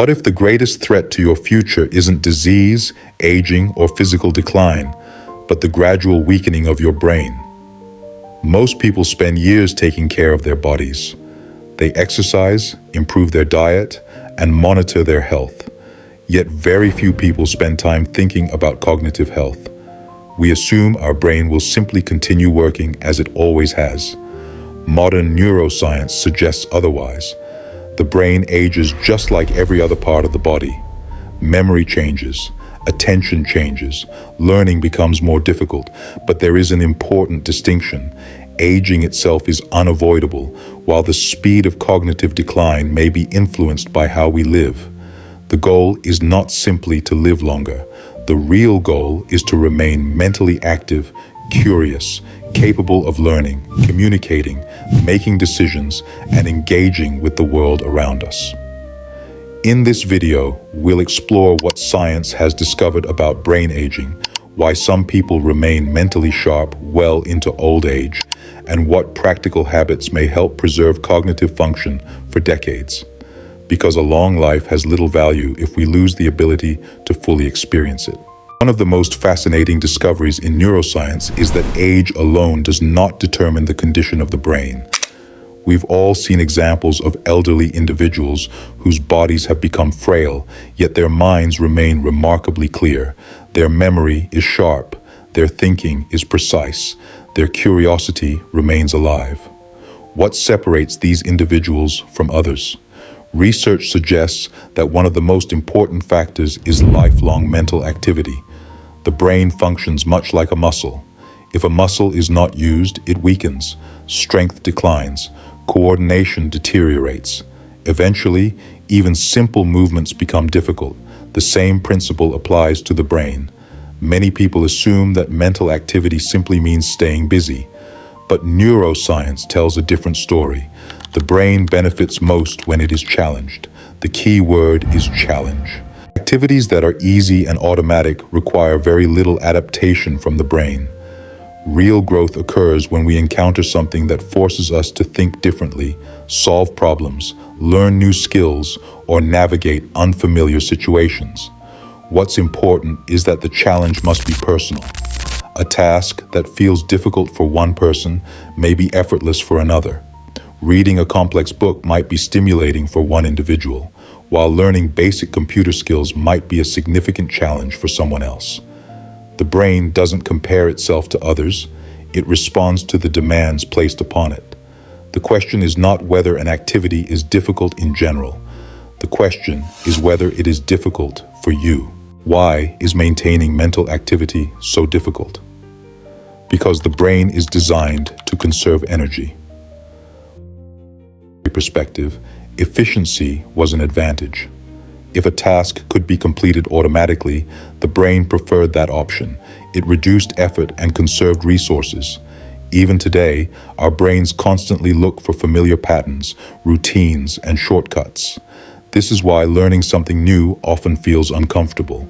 What if the greatest threat to your future isn't disease, aging, or physical decline, but the gradual weakening of your brain? Most people spend years taking care of their bodies. They exercise, improve their diet, and monitor their health. Yet very few people spend time thinking about cognitive health. We assume our brain will simply continue working as it always has. Modern neuroscience suggests otherwise. The brain ages just like every other part of the body. Memory changes, attention changes, learning becomes more difficult, but there is an important distinction. Aging itself is unavoidable, while the speed of cognitive decline may be influenced by how we live. The goal is not simply to live longer. The real goal is to remain mentally active, curious, capable of learning, communicating, making decisions, and engaging with the world around us. In this video, we'll explore what science has discovered about brain aging, why some people remain mentally sharp well into old age, and what practical habits may help preserve cognitive function for decades. Because a long life has little value if we lose the ability to fully experience it. One of the most fascinating discoveries in neuroscience is that age alone does not determine the condition of the brain. We've all seen examples of elderly individuals whose bodies have become frail, yet their minds remain remarkably clear. Their memory is sharp, their thinking is precise, their curiosity remains alive. What separates these individuals from others? Research suggests that one of the most important factors is lifelong mental activity. The brain functions much like a muscle. If a muscle is not used, it weakens, strength declines, coordination deteriorates. Eventually, even simple movements become difficult. The same principle applies to the brain. Many people assume that mental activity simply means staying busy. But neuroscience tells a different story. The brain benefits most when it is challenged. The key word is challenge. Activities that are easy and automatic require very little adaptation from the brain. Real growth occurs when we encounter something that forces us to think differently, solve problems, learn new skills, or navigate unfamiliar situations. What's important is that the challenge must be personal. A task that feels difficult for one person may be effortless for another. Reading a complex book might be stimulating for one individual, while learning basic computer skills might be a significant challenge for someone else. The brain doesn't compare itself to others, it responds to the demands placed upon it. The question is not whether an activity is difficult in general. The question is whether it is difficult for you. Why is maintaining mental activity so difficult? Because the brain is designed to conserve energy. Perspective, efficiency was an advantage. If a task could be completed automatically, the brain preferred that option. It reduced effort and conserved resources. Even today, our brains constantly look for familiar patterns, routines, and shortcuts. This is why learning something new often feels uncomfortable.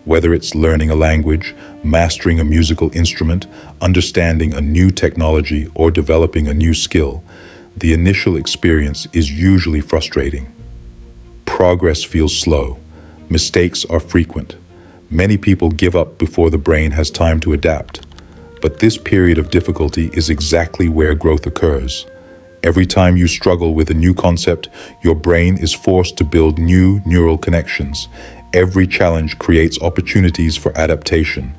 Whether it's learning a language, mastering a musical instrument, understanding a new technology, or developing a new skill, the initial experience is usually frustrating. Progress feels slow. Mistakes are frequent. Many people give up before the brain has time to adapt. But this period of difficulty is exactly where growth occurs. Every time you struggle with a new concept, your brain is forced to build new neural connections. Every challenge creates opportunities for adaptation.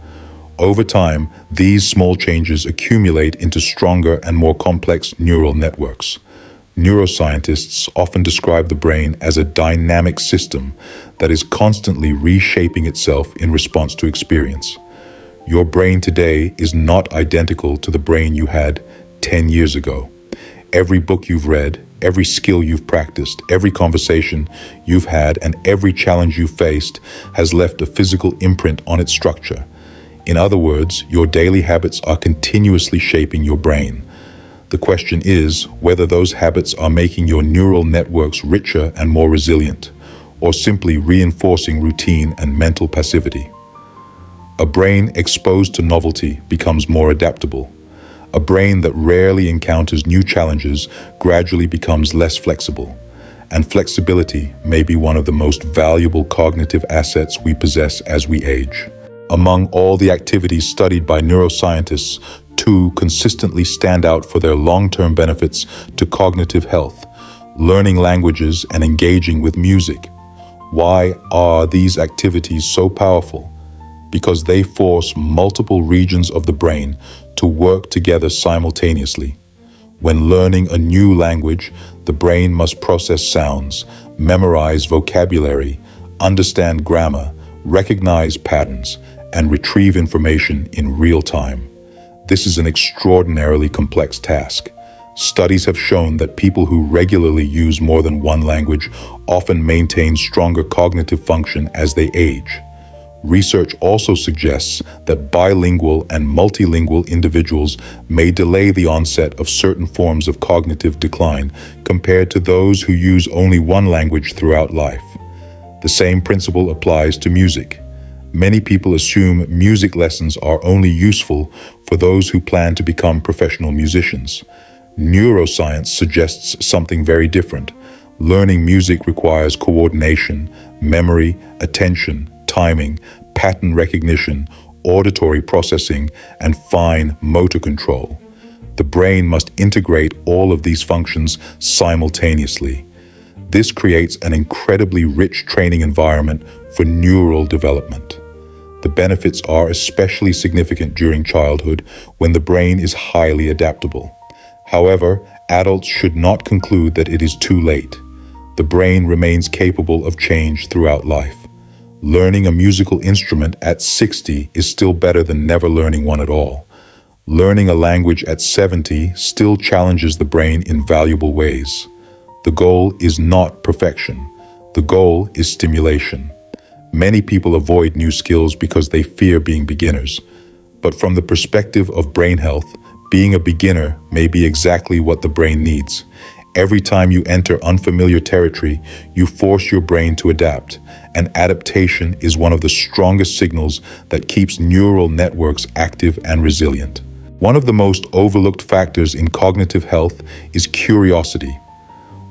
Over time, these small changes accumulate into stronger and more complex neural networks. Neuroscientists often describe the brain as a dynamic system that is constantly reshaping itself in response to experience. Your brain today is not identical to the brain you had 10 years ago. Every book you've read, every skill you've practiced, every conversation you've had, and every challenge you've faced has left a physical imprint on its structure. In other words, your daily habits are continuously shaping your brain. The question is whether those habits are making your neural networks richer and more resilient, or simply reinforcing routine and mental passivity. A brain exposed to novelty becomes more adaptable. A brain that rarely encounters new challenges gradually becomes less flexible. and flexibility may be one of the most valuable cognitive assets we possess as we age. Among all the activities studied by neuroscientists, two consistently stand out for their long-term benefits to cognitive health: learning languages and engaging with music. Why are these activities so powerful? Because they force multiple regions of the brain to work together simultaneously. When learning a new language, the brain must process sounds, memorize vocabulary, understand grammar, recognize patterns, and retrieve information in real time. This is an extraordinarily complex task. Studies have shown that people who regularly use more than one language often maintain stronger cognitive function as they age. Research also suggests that bilingual and multilingual individuals may delay the onset of certain forms of cognitive decline compared to those who use only one language throughout life. The same principle applies to music. Many people assume music lessons are only useful for those who plan to become professional musicians. Neuroscience suggests something very different. Learning music requires coordination, memory, attention, timing, pattern recognition, auditory processing, and fine motor control. The brain must integrate all of these functions simultaneously. This creates an incredibly rich training environment for neural development. The benefits are especially significant during childhood when the brain is highly adaptable. However, adults should not conclude that it is too late. The brain remains capable of change throughout life. Learning a musical instrument at 60 is still better than never learning one at all. Learning a language at 70 still challenges the brain in valuable ways. The goal is not perfection. The goal is stimulation. Many people avoid new skills because they fear being beginners. But from the perspective of brain health, being a beginner may be exactly what the brain needs. Every time you enter unfamiliar territory, you force your brain to adapt, and adaptation is one of the strongest signals that keeps neural networks active and resilient. One of the most overlooked factors in cognitive health is curiosity.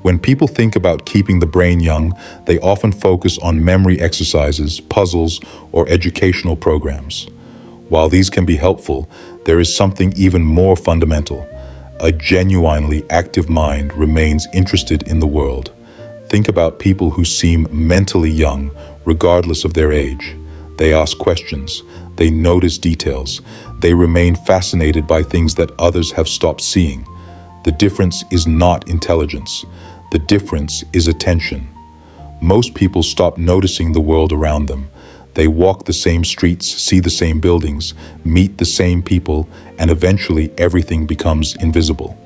When people think about keeping the brain young, they often focus on memory exercises, puzzles, or educational programs. While these can be helpful, there is something even more fundamental. A genuinely active mind remains interested in the world. Think about people who seem mentally young, regardless of their age. They ask questions, they notice details, they remain fascinated by things that others have stopped seeing. The difference is not intelligence. The difference is attention. Most people stop noticing the world around them. They walk the same streets, see the same buildings, meet the same people, and eventually everything becomes invisible.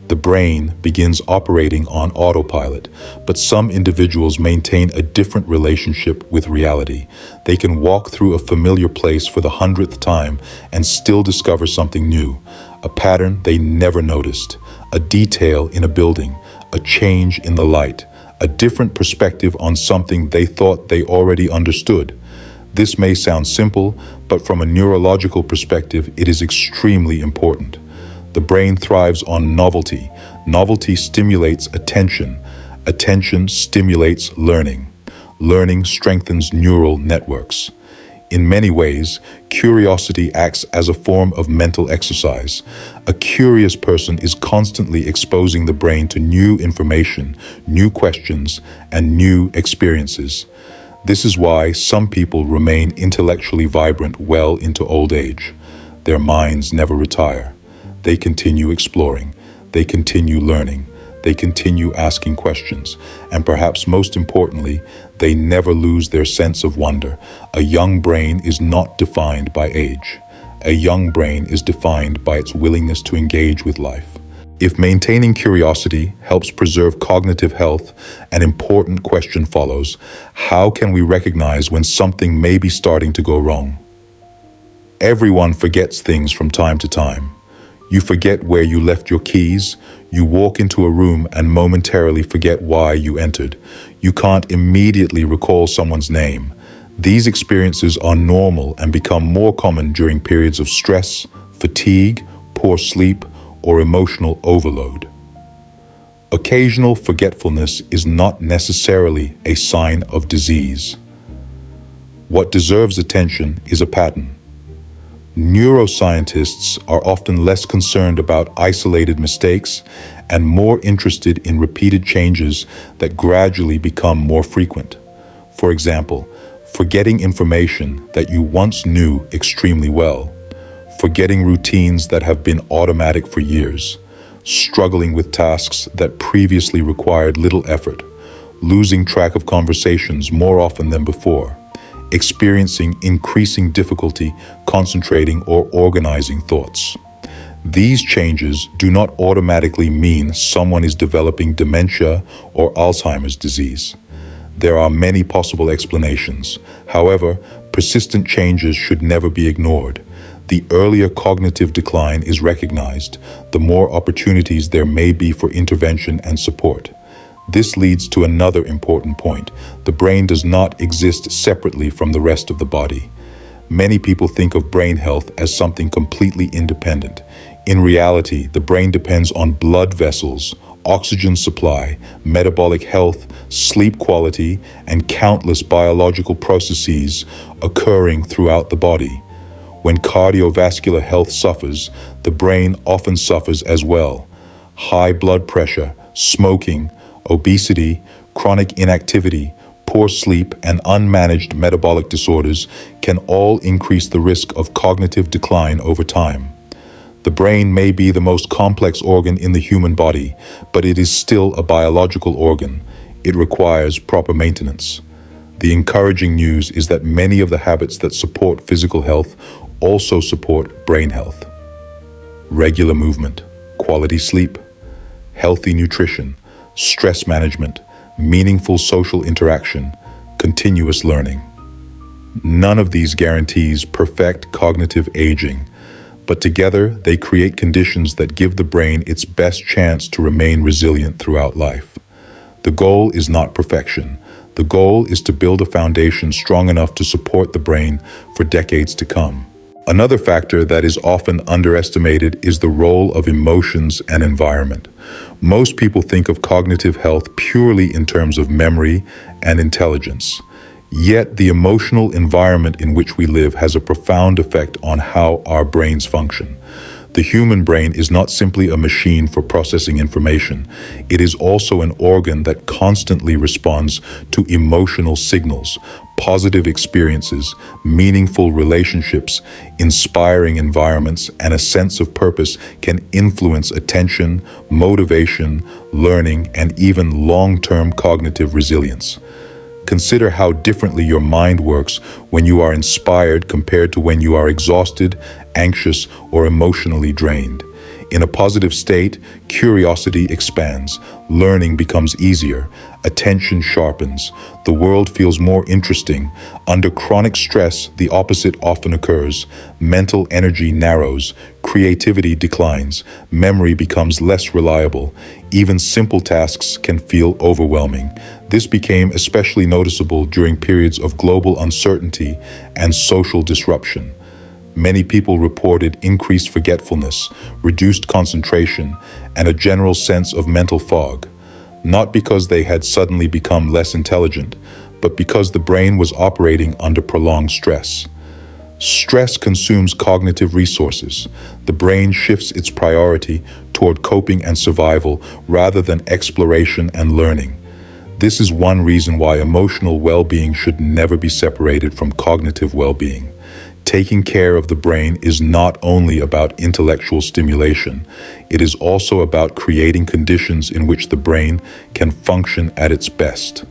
The brain begins operating on autopilot, but some individuals maintain a different relationship with reality. They can walk through a familiar place for the 100th time and still discover something new, a pattern they never noticed, a detail in a building, a change in the light, a different perspective on something they thought they already understood. This may sound simple, but from a neurological perspective, it is extremely important. The brain thrives on novelty. Novelty stimulates attention. Attention stimulates learning. Learning strengthens neural networks. In many ways, curiosity acts as a form of mental exercise. A curious person is constantly exposing the brain to new information, new questions, and new experiences. This is why some people remain intellectually vibrant well into old age. Their minds never retire. They continue exploring. They continue learning. They continue asking questions. And perhaps most importantly, they never lose their sense of wonder. A young brain is not defined by age. A young brain is defined by its willingness to engage with life. If maintaining curiosity helps preserve cognitive health, an important question follows. How can we recognize when something may be starting to go wrong? Everyone forgets things from time to time. You forget where you left your keys. You walk into a room and momentarily forget why you entered. You can't immediately recall someone's name. These experiences are normal and become more common during periods of stress, fatigue, poor sleep, or emotional overload. Occasional forgetfulness is not necessarily a sign of disease. What deserves attention is a pattern. Neuroscientists are often less concerned about isolated mistakes and more interested in repeated changes that gradually become more frequent. For example, forgetting information that you once knew extremely well, forgetting routines that have been automatic for years, struggling with tasks that previously required little effort, losing track of conversations more often than before, experiencing increasing difficulty concentrating or organizing thoughts. These changes do not automatically mean someone is developing dementia or Alzheimer's disease. There are many possible explanations. However, persistent changes should never be ignored. The earlier cognitive decline is recognized, the more opportunities there may be for intervention and support. This leads to another important point. The brain does not exist separately from the rest of the body. Many people think of brain health as something completely independent. In reality, the brain depends on blood vessels, oxygen supply, metabolic health, sleep quality, and countless biological processes occurring throughout the body. When cardiovascular health suffers, the brain often suffers as well. High blood pressure, smoking, obesity, chronic inactivity, poor sleep, and unmanaged metabolic disorders can all increase the risk of cognitive decline over time. The brain may be the most complex organ in the human body, but it is still a biological organ. It requires proper maintenance. The encouraging news is that many of the habits that support physical health also support brain health. Regular movement, quality sleep, healthy nutrition, stress management, meaningful social interaction, continuous learning. None of these guarantees perfect cognitive aging, but together they create conditions that give the brain its best chance to remain resilient throughout life. The goal is not perfection. The goal is to build a foundation strong enough to support the brain for decades to come. Another factor that is often underestimated is the role of emotions and environment. Most people think of cognitive health purely in terms of memory and intelligence. Yet the emotional environment in which we live has a profound effect on how our brains function. The human brain is not simply a machine for processing information. It is also an organ that constantly responds to emotional signals. Positive experiences, meaningful relationships, inspiring environments, and a sense of purpose can influence attention, motivation, learning, and even long-term cognitive resilience. Consider how differently your mind works when you are inspired compared to when you are exhausted, anxious, or emotionally drained. In a positive state, curiosity expands, learning becomes easier, attention sharpens, the world feels more interesting. Under chronic stress, the opposite often occurs. Mental energy narrows, creativity declines, memory becomes less reliable. Even simple tasks can feel overwhelming. This became especially noticeable during periods of global uncertainty and social disruption. Many people reported increased forgetfulness, reduced concentration, and a general sense of mental fog, not because they had suddenly become less intelligent, but because the brain was operating under prolonged stress. Stress consumes cognitive resources. The brain shifts its priority toward coping and survival rather than exploration and learning. This is one reason why emotional well-being should never be separated from cognitive well-being. Taking care of the brain is not only about intellectual stimulation, it is also about creating conditions in which the brain can function at its best.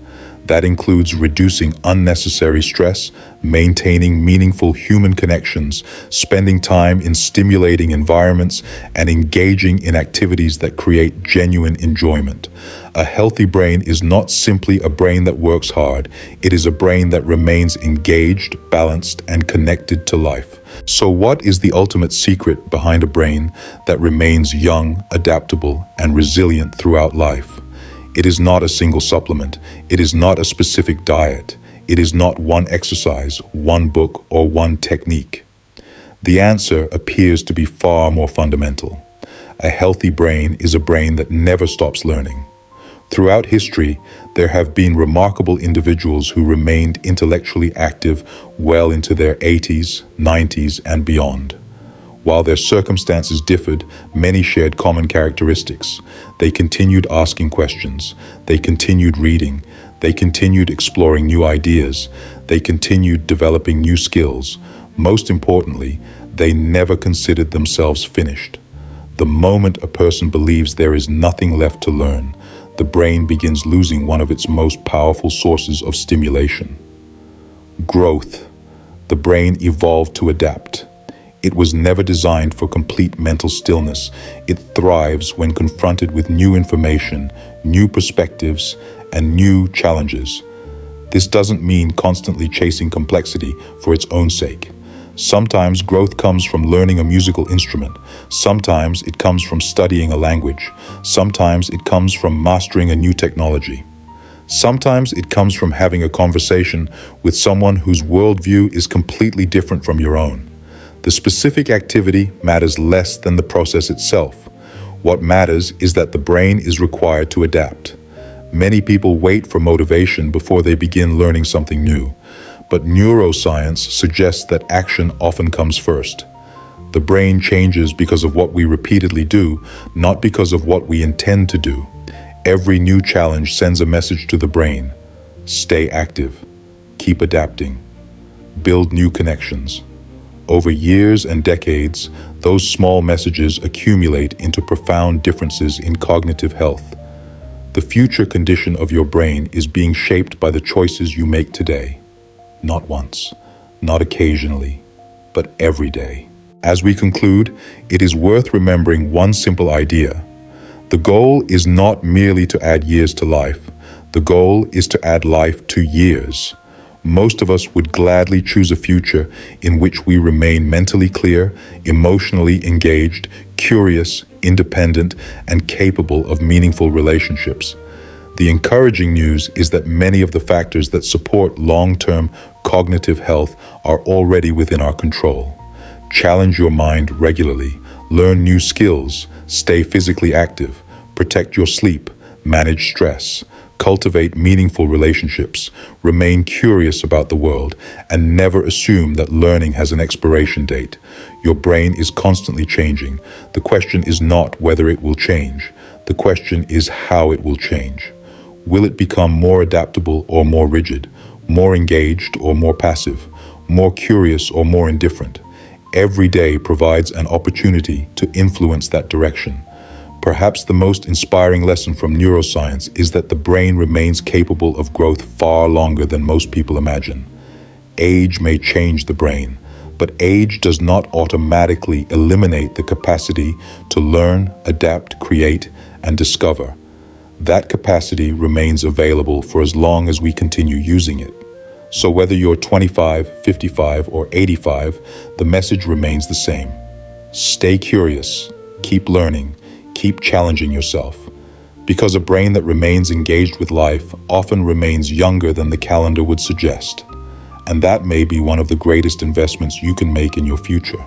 That includes reducing unnecessary stress, maintaining meaningful human connections, spending time in stimulating environments, and engaging in activities that create genuine enjoyment. A healthy brain is not simply a brain that works hard, it is a brain that remains engaged, balanced, and connected to life. So what is the ultimate secret behind a brain that remains young, adaptable, and resilient throughout life? It is not a single supplement. It is not a specific diet. It is not one exercise, one book, or one technique. The answer appears to be far more fundamental. A healthy brain is a brain that never stops learning. Throughout history, there have been remarkable individuals who remained intellectually active well into their 80s, 90s, and beyond. While their circumstances differed, many shared common characteristics. They continued asking questions. They continued reading. They continued exploring new ideas. They continued developing new skills. Most importantly, they never considered themselves finished. The moment a person believes there is nothing left to learn, the brain begins losing one of its most powerful sources of stimulation. Growth. The brain evolved to adapt. It was never designed for complete mental stillness. It thrives when confronted with new information, new perspectives, and new challenges. This doesn't mean constantly chasing complexity for its own sake. Sometimes growth comes from learning a musical instrument. Sometimes it comes from studying a language. Sometimes it comes from mastering a new technology. Sometimes it comes from having a conversation with someone whose worldview is completely different from your own. The specific activity matters less than the process itself. What matters is that the brain is required to adapt. Many people wait for motivation before they begin learning something new. But neuroscience suggests that action often comes first. The brain changes because of what we repeatedly do, not because of what we intend to do. Every new challenge sends a message to the brain. Stay active. Keep adapting. Build new connections. Over years and decades, those small messages accumulate into profound differences in cognitive health. The future condition of your brain is being shaped by the choices you make today. Not once, not occasionally, but every day. As we conclude, it is worth remembering one simple idea. The goal is not merely to add years to life. The goal is to add life to years. Most of us would gladly choose a future in which we remain mentally clear, emotionally engaged, curious, independent, and capable of meaningful relationships. The encouraging news is that many of the factors that support long-term cognitive health are already within our control. Challenge your mind regularly, learn new skills, stay physically active, protect your sleep, manage stress, cultivate meaningful relationships, remain curious about the world, and never assume that learning has an expiration date. Your brain is constantly changing. The question is not whether it will change. The question is how it will change. Will it become more adaptable or more rigid, more engaged or more passive, more curious or more indifferent? Every day provides an opportunity to influence that direction. Perhaps the most inspiring lesson from neuroscience is that the brain remains capable of growth far longer than most people imagine. Age may change the brain, but age does not automatically eliminate the capacity to learn, adapt, create, and discover. That capacity remains available for as long as we continue using it. So whether you're 25, 55, or 85, the message remains the same. Stay curious, keep learning, keep challenging yourself. Because a brain that remains engaged with life often remains younger than the calendar would suggest. And that may be one of the greatest investments you can make in your future.